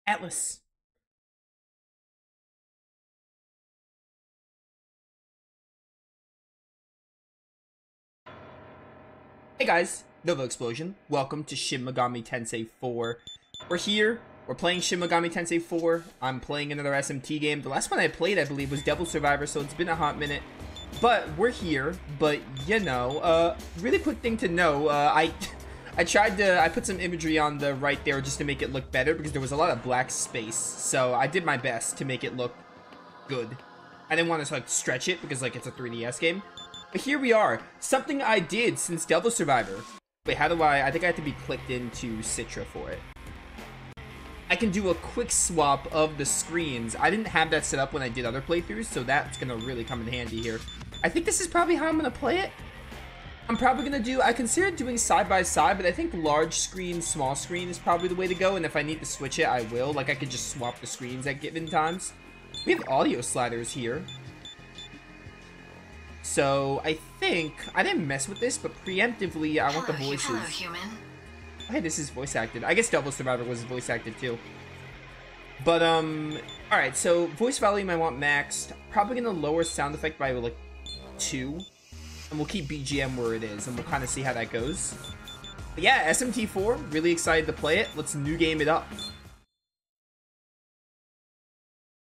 Atlas. Hey guys, Novaexplosion. Welcome to Shin Megami Tensei 4. We're here. We're playing Shin Megami Tensei 4. I'm playing another SMT game. The last one I played, I believe, was Devil Survivor, so it's been a hot minute. But we're here. But, you know, really quick thing to know, I put some imagery on the right there just to make it look better because there was a lot of black space. So I did my best to make it look good. I didn't want to, like, stretch it because, like, it's a 3DS game. But here we are. Something I did since Devil Survivor. Wait, how do I think I have to be clicked into Citra for it. I can do a quick swap of the screens. I didn't have that set up when I did other playthroughs, so that's gonna really come in handy here. I think this is probably how I'm gonna play it. I'm probably gonna do, I considered doing side by side, but I think large screen, small screen is probably the way to go, and if I need to switch it, I will. Like, I could just swap the screens at given times. We have audio sliders here. So, I think, I didn't mess with this, but preemptively, I want the voices. Hello, human. Oh, hey, this is voice acted. I guess Devil Survivor was voice acted too. But, alright, so voice volume I want maxed. Probably gonna lower sound effect by, like, 2. And we'll keep BGM where it is, and we'll kind of see how that goes. But yeah, SMT IV, really excited to play it. Let's new game it up.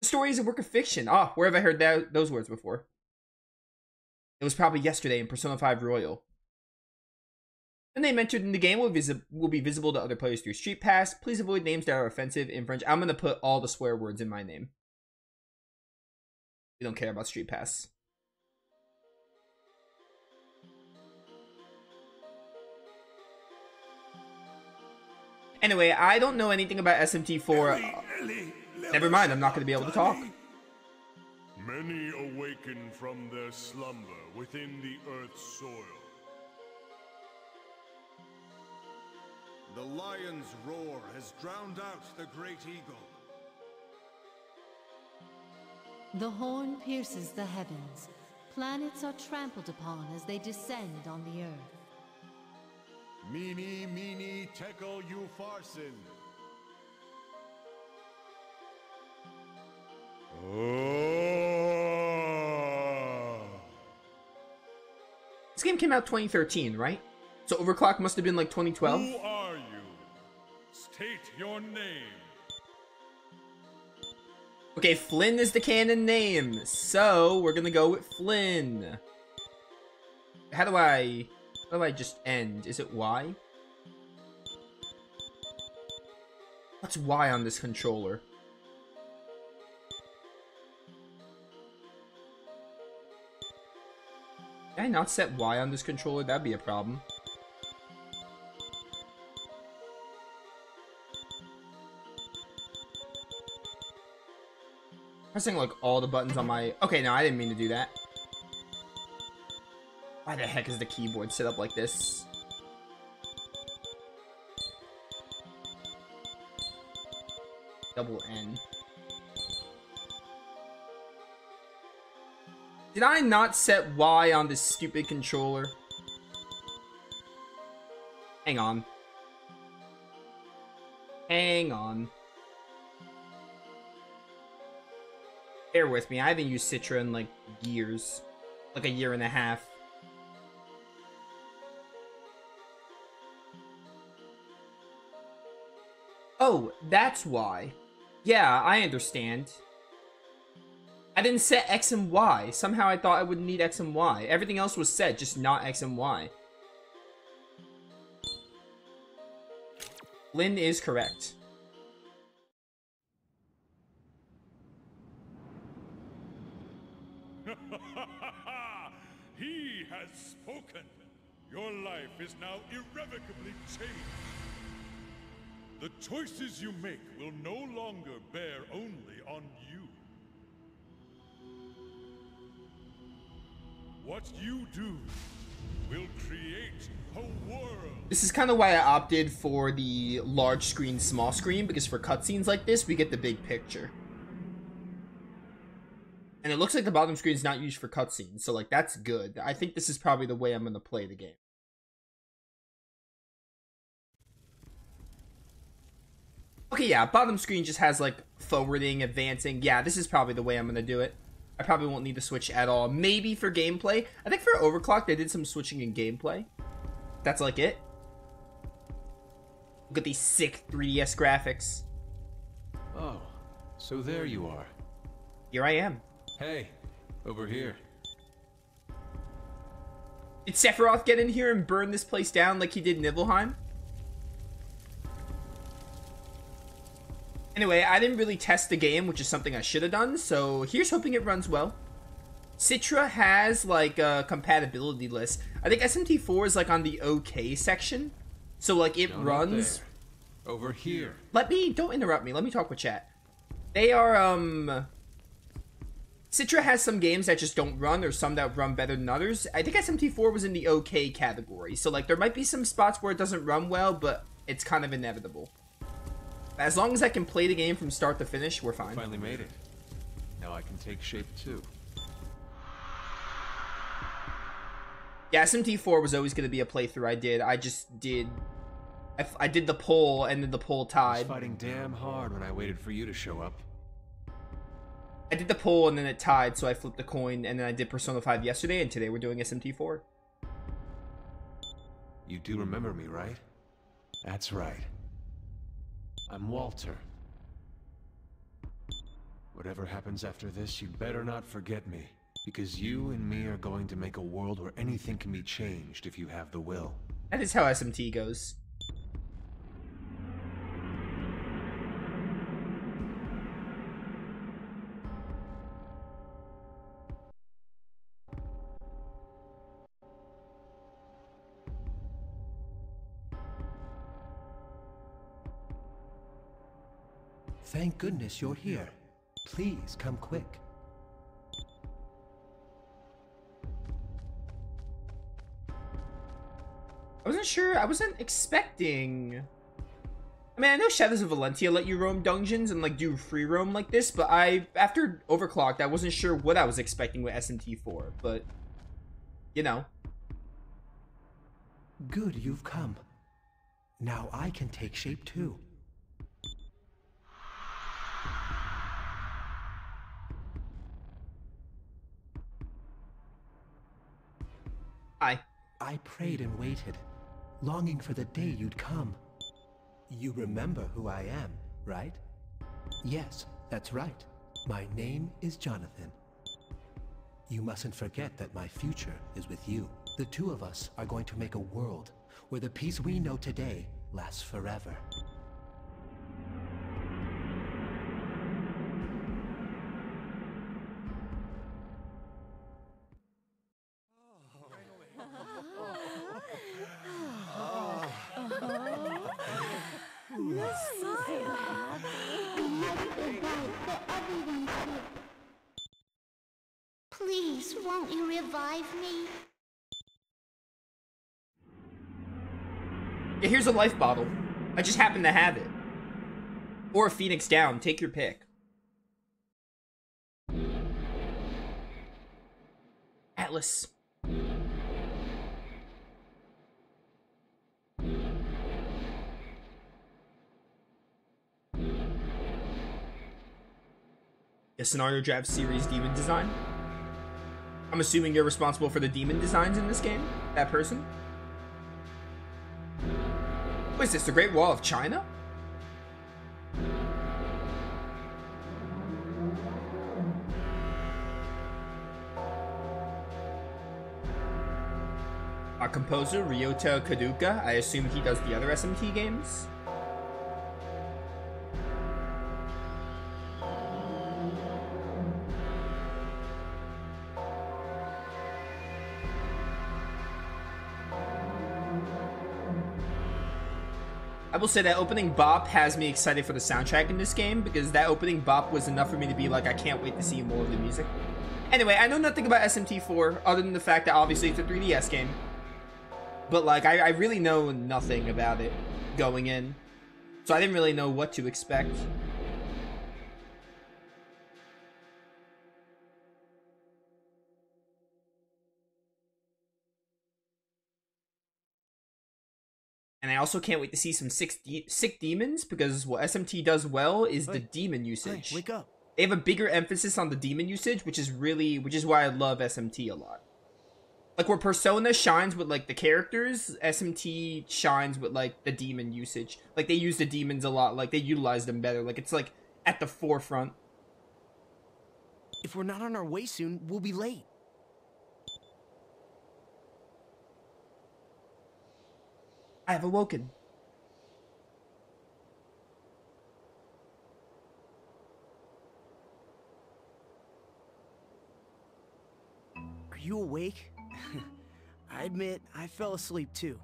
The story is a work of fiction. Ah, where have I heard those words before? It was probably yesterday in Persona 5 Royal. The name entered in the game will be visible to other players through Street Pass. Please avoid names that are offensive, infringe. I'm going to put all the swear words in my name. We don't care about Street Pass. Anyway, I don't know anything about SMT4. Never mind, I'm not going to be able to talk. Many awaken from their slumber within the earth's soil. The lion's roar has drowned out the great eagle. The horn pierces the heavens. Planets are trampled upon as they descend on the earth. Meeny, meeny, tekel, Upharsin. This game came out 2013, right? So Overclock must have been like 2012. Who are you? State your name. Okay, Flynn is the canon name, so we're gonna go with Flynn. How do I just end? Is it Y? What's Y on this controller? Did I not set Y on this controller? That'd be a problem. Pressing like all the buttons on my... Okay, no, I didn't mean to do that. Why the heck is the keyboard set up like this? Double N. Did I not set Y on this stupid controller? Hang on. Hang on. Bear with me, I haven't used Citra in like years. Like a year and a half. Oh, that's why. Yeah, I understand. I didn't set X and Y. Somehow I thought I wouldn't need X and Y. Everything else was set, just not X and Y. Lynn is correct. He has spoken. Your life is now irrevocably changed. The choices you make will no longer bear only on you. What you do will create a world. This is kind of why I opted for the large screen, small screen, because for cutscenes like this, we get the big picture. And it looks like the bottom screen is not used for cutscenes, so like that's good. I think this is probably the way I'm going to play the game. Okay, yeah, bottom screen just has, like, forwarding, advancing. Yeah, this is probably the way I'm gonna do it. I probably won't need to switch at all. Maybe for gameplay. I think for Overclock, they did some switching in gameplay. That's, like, it. Look at these sick 3DS graphics. Oh, so there you are. Here I am. Hey, over here. Did Sephiroth get in here and burn this place down like he did Nibelheim? Anyway, I didn't really test the game, which is something I should have done, so here's hoping it runs well. Citra has, like, a compatibility list. I think SMT IV is, like, on the OK section. So, like, it runs... Over here. Don't interrupt me. Let me talk with chat. They are, Citra has some games that just don't run, or some that run better than others. I think SMT IV was in the OK category. So, like, there might be some spots where it doesn't run well, but it's kind of inevitable. As long as I can play the game from start to finish, we're fine. Finally made it. Now I can take shape too. Yeah, SMT IV was always going to be a playthrough I did. I did the poll, and then the poll tied. I was fighting damn hard when I waited for you to show up. I did the poll, and then it tied, so I flipped the coin, and then I did Persona 5 yesterday, and today we're doing SMT IV. You do remember me, right? That's right. I'm Walter. Whatever happens after this, you better not forget me. Because you and me are going to make a world where anything can be changed if you have the will. That is how SMT goes. Thank goodness you're here. Please come quick. I wasn't sure. I wasn't expecting... I mean, I know Shadows of Valentia let you roam dungeons and, like, do free roam like this, but after Overclocked, I wasn't sure what I was expecting with SMT IV, but, you know. Good you've come. Now I can take shape too. Hi. I prayed and waited, longing for the day you'd come. You remember who I am, right? Yes, that's right. My name is Jonathan. You mustn't forget that my future is with you. The two of us are going to make a world where the peace we know today lasts forever. Please, won't you revive me? Yeah, here's a life bottle. I just happen to have it. Or a Phoenix Down. Take your pick. Atlas. A Scenario Draft Series Demon Design? I'm assuming you're responsible for the demon designs in this game? That person? What is this, the Great Wall of China? Our composer, Ryota Kaduka, I assume he does the other SMT games? I will say that opening bop has me excited for the soundtrack in this game, because that opening bop was enough for me to be like, I can't wait to see more of the music. Anyway, I know nothing about SMT IV, other than the fact that obviously it's a 3DS game. But like, I really know nothing about it going in. So I didn't really know what to expect. And I also can't wait to see some sick demons, because what SMT does well is the demon usage. Hey, wake up. They have a bigger emphasis on the demon usage, which is why I love SMT a lot. Like, where Persona shines with, like, the characters, SMT shines with, like, the demon usage. Like, they use the demons a lot. Like, they utilize them better. Like, it's, like, at the forefront. If we're not on our way soon, we'll be late. I have awoken. Are you awake? I admit, I fell asleep too.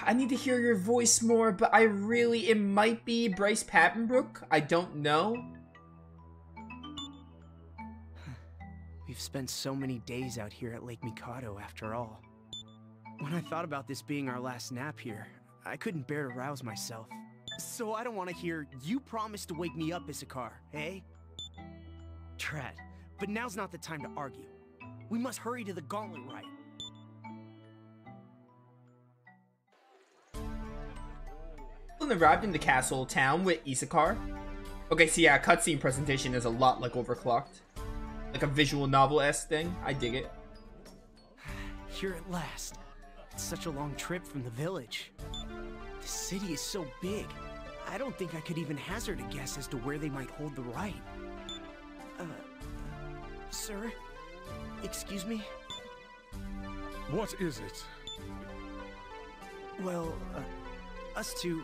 I need to hear your voice more, but it might be Bryce Papenbrook. I don't know. We've spent so many days out here at Lake Mikado after all. When I thought about this being our last nap here, I couldn't bear to rouse myself. So I don't want to hear, "You promised to wake me up, Issachar," eh? Drat, but now's not the time to argue. We must hurry to the gauntlet rite. When arrived in the castle town with Issachar. Okay, so yeah, cutscene presentation is a lot like Overclocked. Like a visual novel-esque thing. I dig it. Here at last. It's such a long trip from the village. The city is so big. I don't think I could even hazard a guess as to where they might hold the rite. Sir? Excuse me? What is it? Well, us two,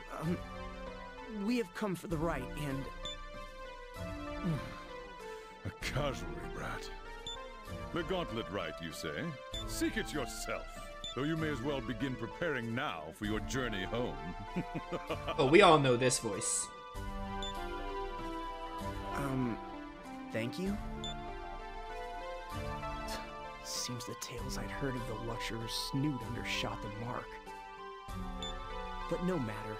we have come for the rite, and... A cavalry brat. The gauntlet rite, you say? Seek it yourself. Though you may as well begin preparing now for your journey home. Oh, we all know this voice. Thank you? Seems the tales I'd heard of the luxurer's snoot undershot the mark. But no matter.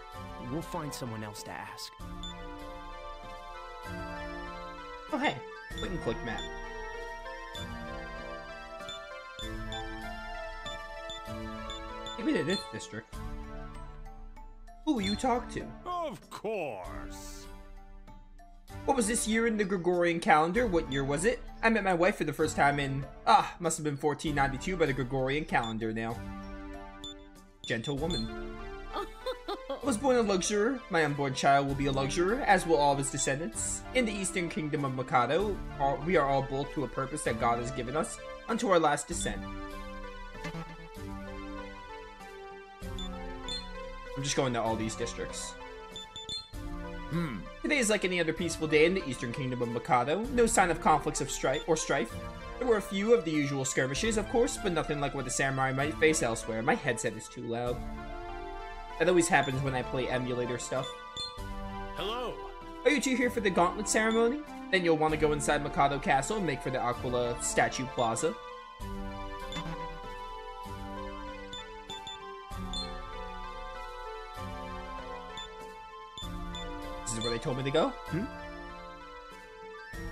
We'll find someone else to ask. Oh, hey. Point and click map. Maybe to this district. Who will you talk to? Of course. What was this year in the Gregorian calendar? What year was it? I met my wife for the first time in... must have been 1492 by the Gregorian calendar now. Gentle woman. I was born a luxurer. My unborn child will be a luxurer, as will all of his descendants. In the eastern kingdom of Mikado, we are all both to a purpose that God has given us, unto our last descent. I'm just going to all these districts. Today is like any other peaceful day in the eastern kingdom of Mikado. No sign of conflicts of strife. There were a few of the usual skirmishes, of course, but nothing like what the samurai might face elsewhere. My headset is too loud. That always happens when I play emulator stuff. Hello! Are you two here for the gauntlet ceremony? Then you'll want to go inside Mikado Castle and make for the Aquila Statue Plaza. This is where they told me to go?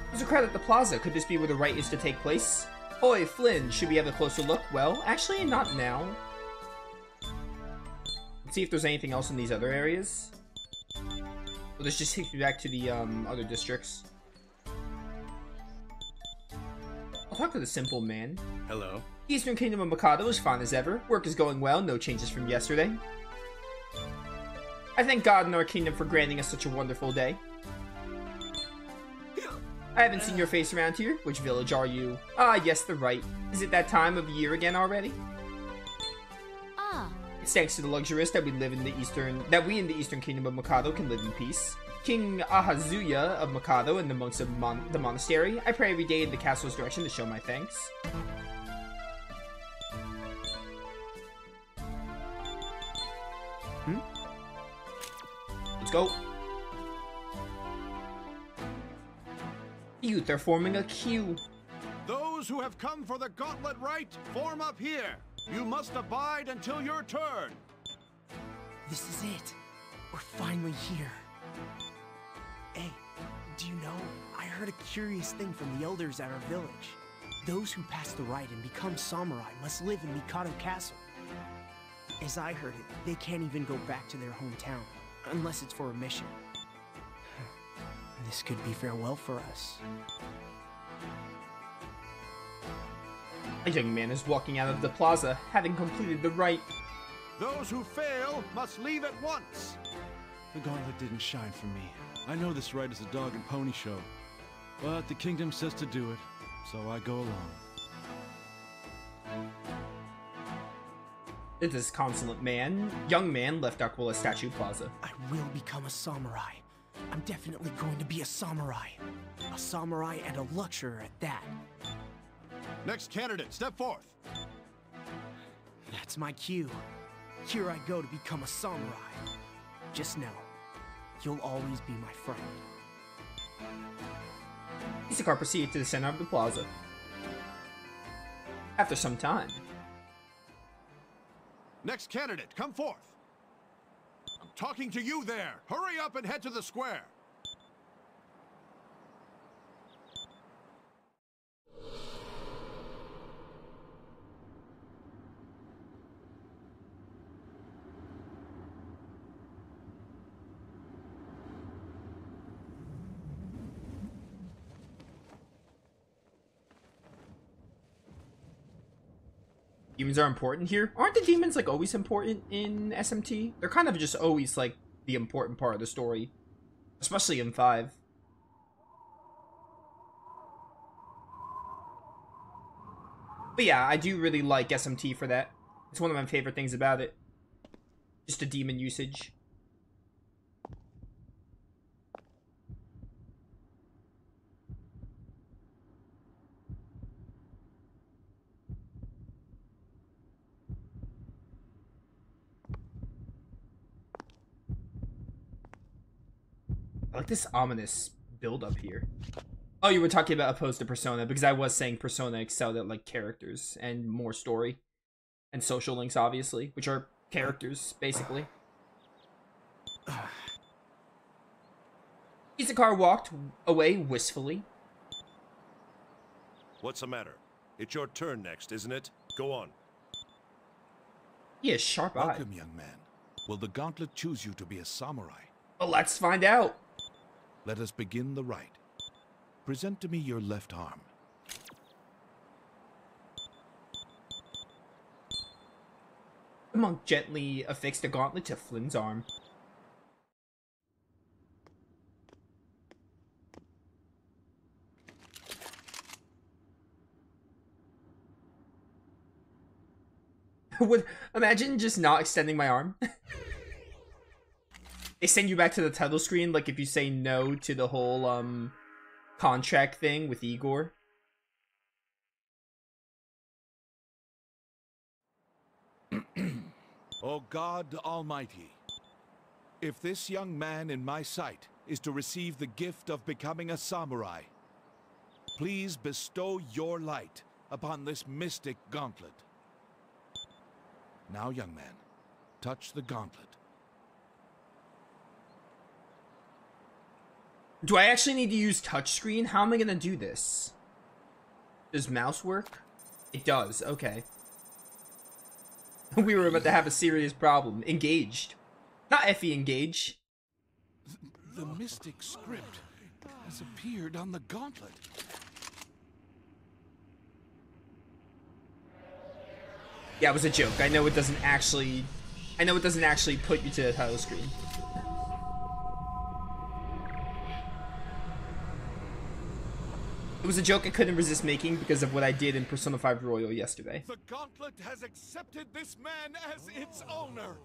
There's a crowd at the plaza. Could this be where the rite is to take place? Oi, Flynn, should we have a closer look? Well, actually, not now. Let's see if there's anything else in these other areas. Well, this just takes me back to the other districts. I'll talk to the simple man. Hello. Eastern Kingdom of Mikado is fine as ever. Work is going well, no changes from yesterday. I thank God and our kingdom for granting us such a wonderful day. I haven't seen your face around here. Which village are you? Ah, yes, the Rite. Is it that time of year again already? Ah. It's thanks to the luxurious that we in the Eastern Kingdom of Mikado can live in peace. King Ahazuya of Mikado and the monks of the monastery, I pray every day in the castle's direction to show my thanks. Let's go. Youth are forming a queue. Those who have come for the gauntlet rite, form up here. You must abide until your turn. This is it. We're finally here. Hey, do you know, I heard a curious thing from the elders at our village. Those who pass the rite and become samurai must live in Mikado Castle. As I heard it, they can't even go back to their hometown, unless it's for a mission. This could be farewell for us. A young man is walking out of the plaza, having completed the rite. Those who fail must leave at once. The gauntlet didn't shine for me. I know this rite is a dog and pony show, but the kingdom says to do it, so I go along. The disconsolate young man left Aquila Statue Plaza. I will become a samurai. I'm definitely going to be a samurai. A samurai and a luxurer at that. Next candidate, step forth. That's my cue. Here I go to become a samurai. Just know, you'll always be my friend. Isakar proceeded to the center of the plaza. After some time, Next candidate, come forth. I'm talking to you there. Hurry up and head to the square. demons are important here. Aren't the demons like always important in SMT? They're kind of just always like the important part of the story, especially in 5. But yeah, I do really like SMT for that. It's one of my favorite things about it. Just the demon usage. I like this ominous build up here. Oh, you were talking about opposed to Persona, because I was saying Persona excelled at like characters and more story. And social links, obviously, which are characters, basically. Isakar walked away wistfully. What's the matter? It's your turn next, isn't it? Go on. He has sharp eye. Welcome, young man. Will the gauntlet choose you to be a samurai? Well, let's find out. Let us begin the rite. Present to me your left arm. The monk gently affixed a gauntlet to Flynn's arm. Would imagine just not extending my arm. They send you back to the title screen, like if you say no to the whole contract thing with Igor. O God Almighty, if this young man in my sight is to receive the gift of becoming a samurai, please bestow your light upon this mystic gauntlet. Now, young man, touch the gauntlet. Do I actually need to use touchscreen? How am I gonna do this? Does mouse work? It does, okay. We were about to have a serious problem. Engaged. Not Effie engage. The mystic script has appeared on the gauntlet. Yeah, it was a joke. I know it doesn't actually put you to the title screen. It was a joke I couldn't resist making because of what I did in Persona 5 Royal yesterday. The gauntlet has accepted this man as its owner.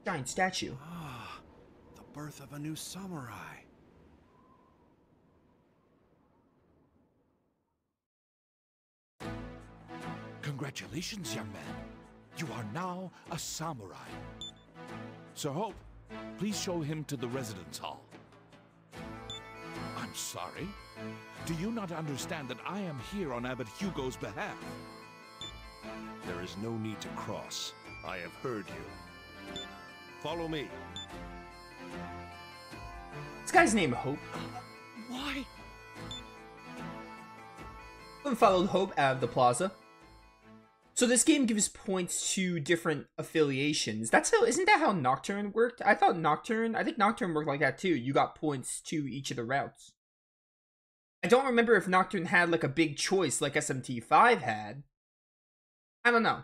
Giant statue. Ah, the birth of a new samurai. Congratulations, young man. You are now a samurai. Sir Hope, please show him to the residence hall. I'm sorry. Do you not understand that I am here on Abbot Hugo's behalf? There is no need to cross. I have heard you. Follow me. This guy's name Hope. Why? Flynn followed Hope out of the plaza. So this game gives points to different affiliations. That's how, isn't that how Nocturne worked? I think Nocturne worked like that too. You got points to each of the routes. I don't remember if Nocturne had like a big choice like SMT 5 had. I don't know.